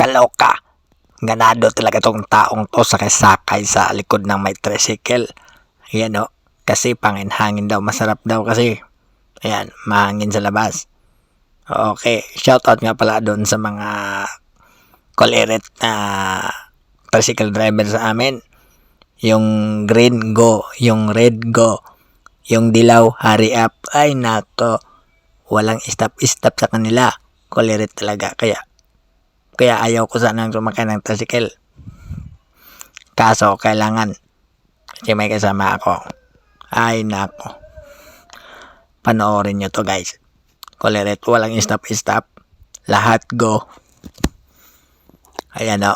Kaloka. Ganado talaga tong taong to sakay sa likod ng may tricycle. Ayan o. Kasi pangin-hangin daw. Masarap daw kasi. Ayan, mahangin sa labas. Okay, shoutout nga pala doon sa mga kolerit na tricycle driver sa amin. Yung green, go. Yung red, go. Yung dilaw, hurry up. Ay nako. Walang stop sa kanila. Kolerit talaga. Kaya ayaw ko sanang sumakay ng tricycle. Kaso kailangan. Kasi may kasama ako. Ay nako. Panoorin nyo to guys. Kolerit, walang stop. Lahat go. Ayan o.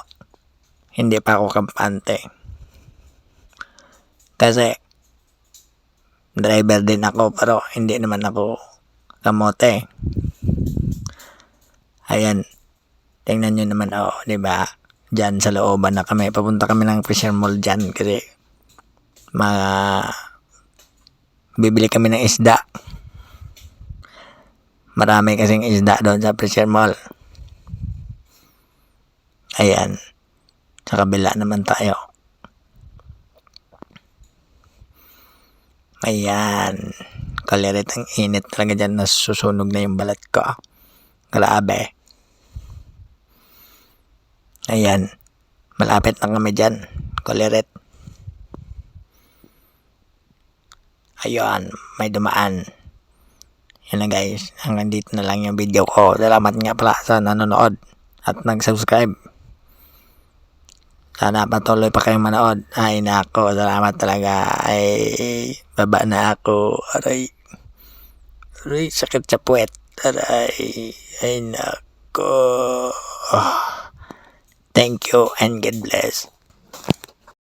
Hindi pa ako kampante. Kasi driver din ako pero hindi naman ako kamote. Ayan. Tingnan nyo naman di ba? Diyan sa looban na kami. Papunta kami ng Fisher Mall dyan kasi bibili kami ng isda. Marami kasing isda doon sa Fisher Mall. Ayan. Sa kabila naman tayo. Ayan. Kalirit ang init talaga dyan. Nasusunog na yung balat ko. Grabe. Ayan. Malapit na kami dyan. Kalirit. Ayan. May dumaan. Yan na guys. Hanggang dito na lang yung video ko. Salamat nga pala sa nanonood. At nag-subscribe. Sana patuloy pa kayong manood. Ay nako. Salamat talaga. Ay baba na ako. Aray. Sakit sa puwet. Aray. Ay nako. Thank you and God bless.